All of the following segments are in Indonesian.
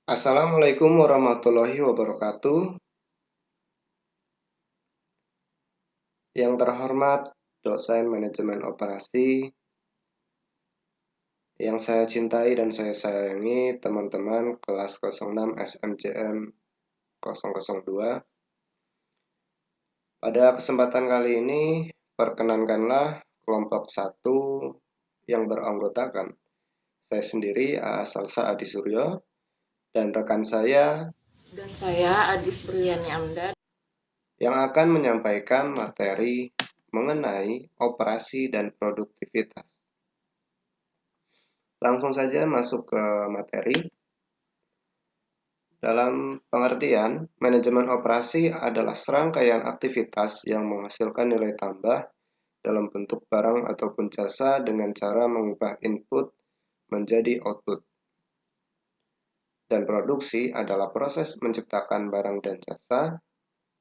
Assalamualaikum warahmatullahi wabarakatuh. Yang terhormat dosen manajemen operasi, yang saya cintai dan saya sayangi teman-teman kelas 06 SMJM 002. Pada kesempatan kali ini, perkenankanlah kelompok 1 yang beranggotakan saya sendiri, Salsa Adi Suryo, dan rekan saya Dan saya Adis Berliani Amdad. yang akan menyampaikan materi mengenai operasi dan produktivitas. Langsung saja masuk ke materi. Dalam pengertian, manajemen operasi adalah serangkaian aktivitas yang menghasilkan nilai tambah dalam bentuk barang ataupun jasa dengan cara mengubah input menjadi output. Dan produksi adalah proses menciptakan barang dan jasa,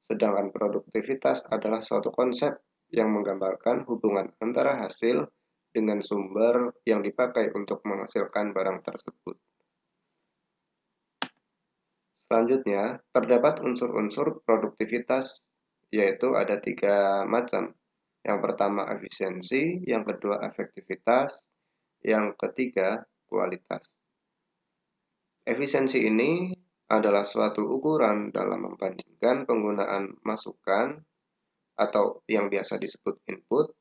sedangkan produktivitas adalah suatu konsep yang menggambarkan hubungan antara hasil dengan sumber yang dipakai untuk menghasilkan barang tersebut. Selanjutnya, terdapat unsur-unsur produktivitas, yaitu ada 3 macam. Yang pertama efisiensi, yang kedua efektivitas, yang ketiga kualitas. Efisiensi ini adalah suatu ukuran dalam membandingkan penggunaan masukan atau yang biasa disebut input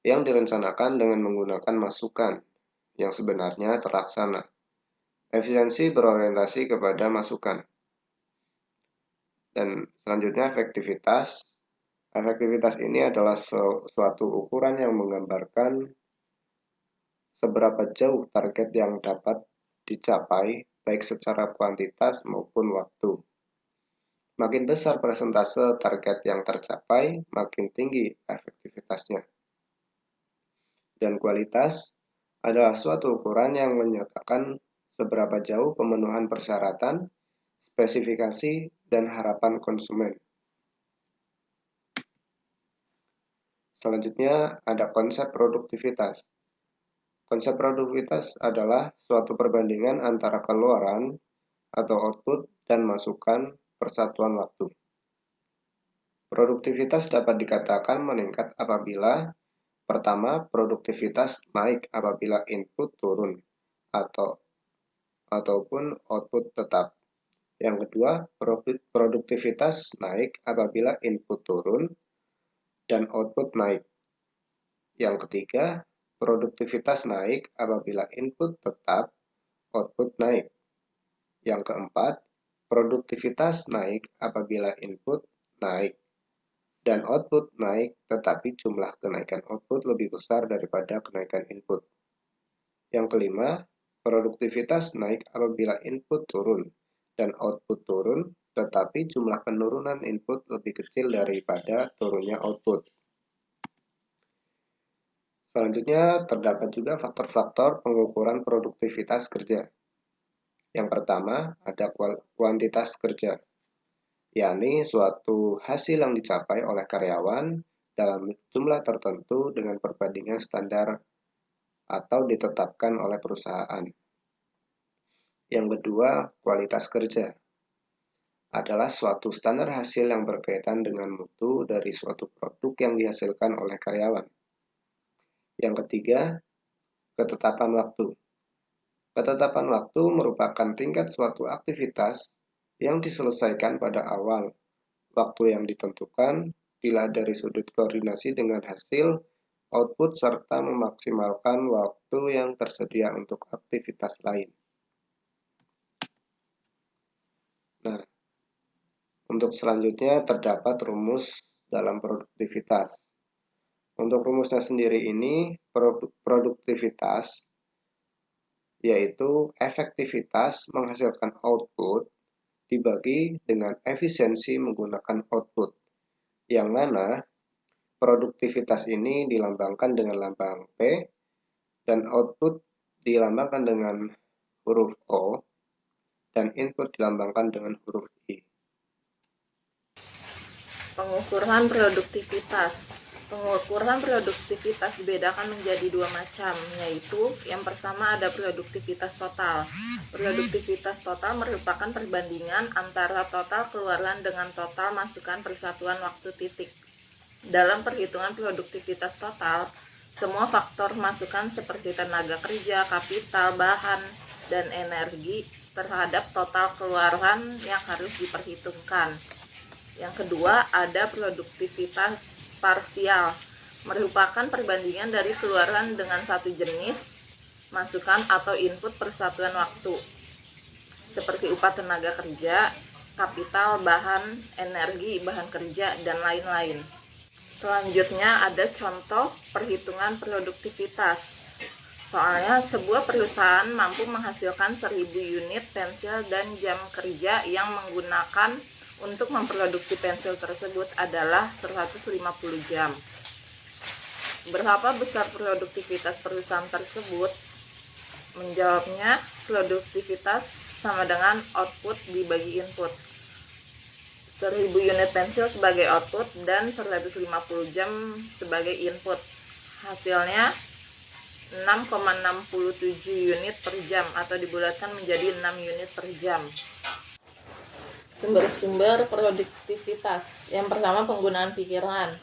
yang direncanakan dengan menggunakan masukan yang sebenarnya terlaksana. Efisiensi berorientasi kepada masukan. Dan selanjutnya efektivitas. Efektivitas ini adalah suatu ukuran yang menggambarkan seberapa jauh target yang dapat dicapai baik secara kuantitas maupun waktu. Makin besar persentase target yang tercapai, makin tinggi efektivitasnya. Dan kualitas adalah suatu ukuran yang menyatakan seberapa jauh pemenuhan persyaratan, spesifikasi, dan harapan konsumen. Selanjutnya ada konsep produktivitas. Konsep produktivitas adalah suatu perbandingan antara keluaran atau output dan masukan per satuan waktu. Produktivitas dapat dikatakan meningkat apabila pertama, produktivitas naik apabila input turun ataupun output tetap. Yang kedua, produktivitas naik apabila input turun dan output naik. Yang ketiga, produktivitas naik apabila input tetap, output naik. Yang keempat, produktivitas naik apabila input naik dan output naik, tetapi jumlah kenaikan output lebih besar daripada kenaikan input. Yang kelima, produktivitas naik apabila input turun dan output turun, tetapi jumlah penurunan input lebih kecil daripada turunnya output. Selanjutnya, terdapat juga faktor-faktor pengukuran produktivitas kerja. Yang pertama, ada kuantitas kerja, yakni suatu hasil yang dicapai oleh karyawan dalam jumlah tertentu dengan perbandingan standar atau ditetapkan oleh perusahaan. Yang kedua, kualitas kerja adalah suatu standar hasil yang berkaitan dengan mutu dari suatu produk yang dihasilkan oleh karyawan. Yang ketiga, ketetapan waktu. Ketetapan waktu merupakan tingkat suatu aktivitas yang diselesaikan pada awal waktu yang ditentukan, dilihat dari sudut koordinasi dengan hasil, output, serta memaksimalkan waktu yang tersedia untuk aktivitas lain. Nah, untuk selanjutnya terdapat rumus dalam produktivitas. Untuk rumusnya sendiri ini, produktivitas yaitu efektivitas menghasilkan output dibagi dengan efisiensi menggunakan output, yang mana produktivitas ini dilambangkan dengan lambang P dan output dilambangkan dengan huruf O dan input dilambangkan dengan huruf I. Pengukuran produktivitas. Pengukuran produktivitas dibedakan menjadi dua macam, yaitu yang pertama ada produktivitas total. Produktivitas total merupakan perbandingan antara total keluaran dengan total masukan per satuan waktu titik. Dalam perhitungan produktivitas total, semua faktor masukan seperti tenaga kerja, kapital, bahan, dan energi terhadap total keluaran yang harus diperhitungkan. Yang kedua, ada produktivitas parsial, merupakan perbandingan dari keluaran dengan satu jenis masukan atau input per satuan waktu, seperti upah tenaga kerja, kapital, bahan, energi, bahan kerja, dan lain-lain. Selanjutnya ada contoh perhitungan produktivitas. Soalnya sebuah perusahaan mampu menghasilkan 1000 unit pensil dan jam kerja yang menggunakan untuk memproduksi pensil tersebut adalah 150 jam. Berapa besar produktivitas perusahaan tersebut? Menjawabnya, produktivitas sama dengan output dibagi input. 1000 unit pensil sebagai output dan 150 jam sebagai input. Hasilnya 6,67 unit per jam atau dibulatkan menjadi 6 unit per jam. Sumber-sumber produktivitas. Yang pertama, penggunaan pikiran.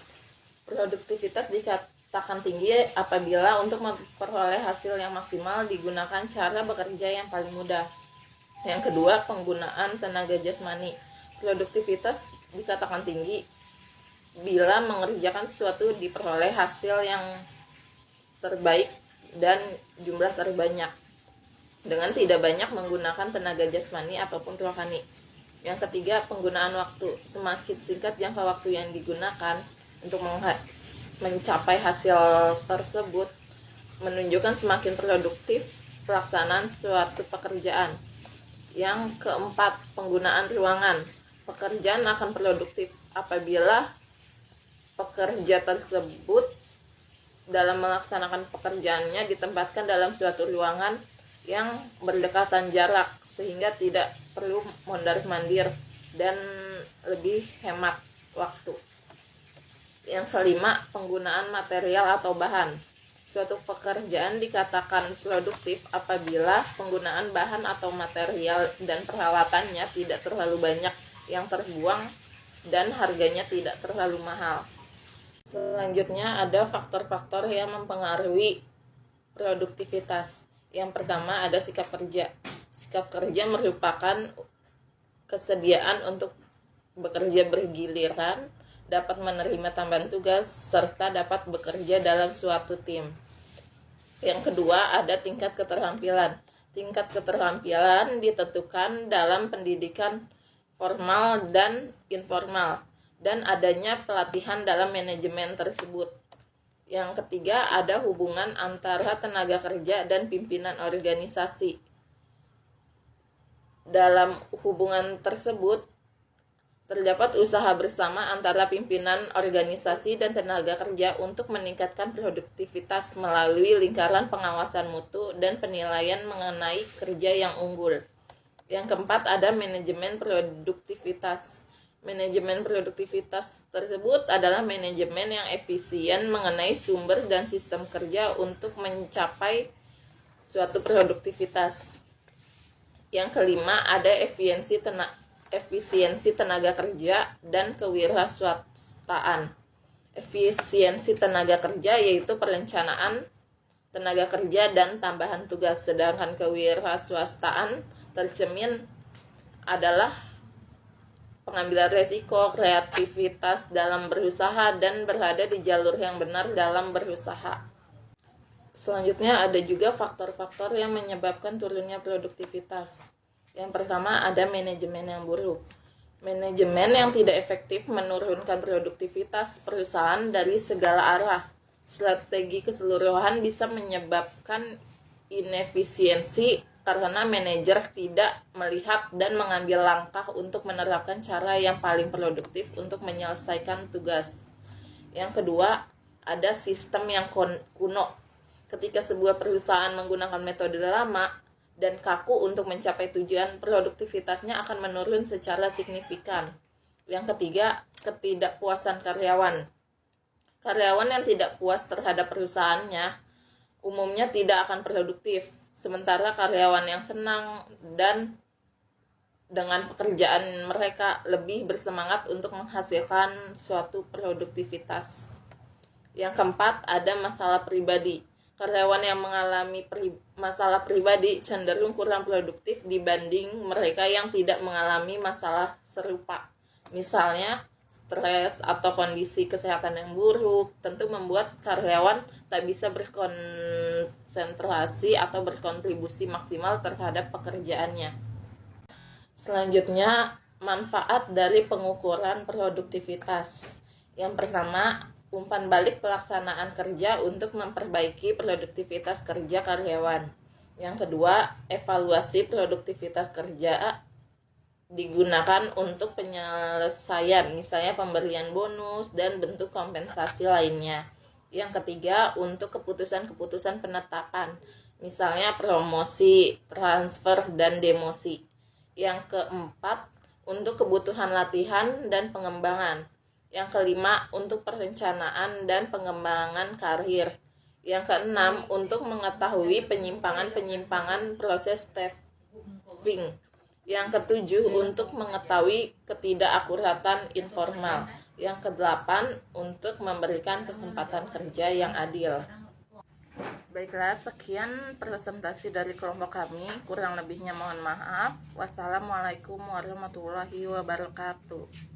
Produktivitas dikatakan tinggi apabila untuk memperoleh hasil yang maksimal digunakan cara bekerja yang paling mudah. Yang kedua, penggunaan tenaga jasmani. Produktivitas dikatakan tinggi bila mengerjakan sesuatu diperoleh hasil yang terbaik dan jumlah terbanyak dengan tidak banyak menggunakan tenaga jasmani ataupun rohani. Yang ketiga, penggunaan waktu. Semakin singkat jangka waktu yang digunakan untuk mencapai hasil tersebut menunjukkan semakin produktif pelaksanaan suatu pekerjaan. Yang keempat, penggunaan ruangan. Pekerjaan akan produktif apabila pekerja tersebut dalam melaksanakan pekerjaannya ditempatkan dalam suatu ruangan yang berdekatan jarak sehingga tidak perlu mondar-mandir dan lebih hemat waktu. Yang kelima, penggunaan material atau bahan. Suatu pekerjaan dikatakan produktif apabila penggunaan bahan atau material dan peralatannya tidak terlalu banyak yang terbuang dan harganya tidak terlalu mahal. Selanjutnya ada faktor-faktor yang mempengaruhi produktivitas. Yang pertama ada sikap kerja. Sikap kerja merupakan kesediaan untuk bekerja bergiliran, dapat menerima tambahan tugas, serta dapat bekerja dalam suatu tim. Yang kedua ada tingkat keterampilan. Tingkat keterampilan ditentukan dalam pendidikan formal dan informal, dan adanya pelatihan dalam manajemen tersebut. Yang ketiga, ada hubungan antara tenaga kerja dan pimpinan organisasi. Dalam hubungan tersebut, terdapat usaha bersama antara pimpinan organisasi dan tenaga kerja untuk meningkatkan produktivitas melalui lingkaran pengawasan mutu dan penilaian mengenai kerja yang unggul. Yang keempat, ada manajemen produktivitas. Manajemen produktivitas tersebut adalah manajemen yang efisien mengenai sumber dan sistem kerja untuk mencapai suatu produktivitas. Yang kelima, ada efisiensi tenaga kerja dan kewirausahaan. Efisiensi tenaga kerja yaitu perencanaan tenaga kerja dan tambahan tugas, sedangkan kewirausahaan tercermin adalah pengambilan resiko, kreativitas dalam berusaha, dan berada di jalur yang benar dalam berusaha. Selanjutnya ada juga faktor-faktor yang menyebabkan turunnya produktivitas. Yang pertama ada manajemen yang buruk. Manajemen yang tidak efektif menurunkan produktivitas perusahaan dari segala arah. Strategi keseluruhan bisa menyebabkan inefisiensi karena manajer tidak melihat dan mengambil langkah untuk menerapkan cara yang paling produktif untuk menyelesaikan tugas. Yang kedua, ada sistem yang kuno. Ketika sebuah perusahaan menggunakan metode lama dan kaku untuk mencapai tujuan, produktivitasnya akan menurun secara signifikan. Yang ketiga, ketidakpuasan karyawan. Karyawan yang tidak puas terhadap perusahaannya umumnya tidak akan produktif, sementara karyawan yang senang dan dengan pekerjaan mereka lebih bersemangat untuk menghasilkan suatu produktivitas. Yang keempat, ada masalah pribadi. Karyawan yang mengalami masalah pribadi cenderung kurang produktif dibanding mereka yang tidak mengalami masalah serupa. Misalnya, stres atau kondisi kesehatan yang buruk tentu membuat karyawan tak bisa berkonsentrasi atau berkontribusi maksimal terhadap pekerjaannya. Selanjutnya, manfaat dari pengukuran produktivitas. Yang pertama, umpan balik pelaksanaan kerja untuk memperbaiki produktivitas kerja karyawan. Yang kedua, evaluasi produktivitas kerja digunakan untuk penyelesaian, misalnya pemberian bonus dan bentuk kompensasi lainnya. Yang ketiga, untuk keputusan-keputusan penetapan, misalnya promosi, transfer, dan demosi. Yang keempat, untuk kebutuhan latihan dan pengembangan. Yang kelima, untuk perencanaan dan pengembangan karir. Yang keenam, untuk mengetahui penyimpangan-penyimpangan proses staffing. Yang ketujuh, untuk mengetahui ketidakakuratan informal. Yang kedelapan, untuk memberikan kesempatan kerja yang adil. Baiklah, sekian presentasi dari kelompok kami. Kurang lebihnya mohon maaf. Wassalamualaikum warahmatullahi wabarakatuh.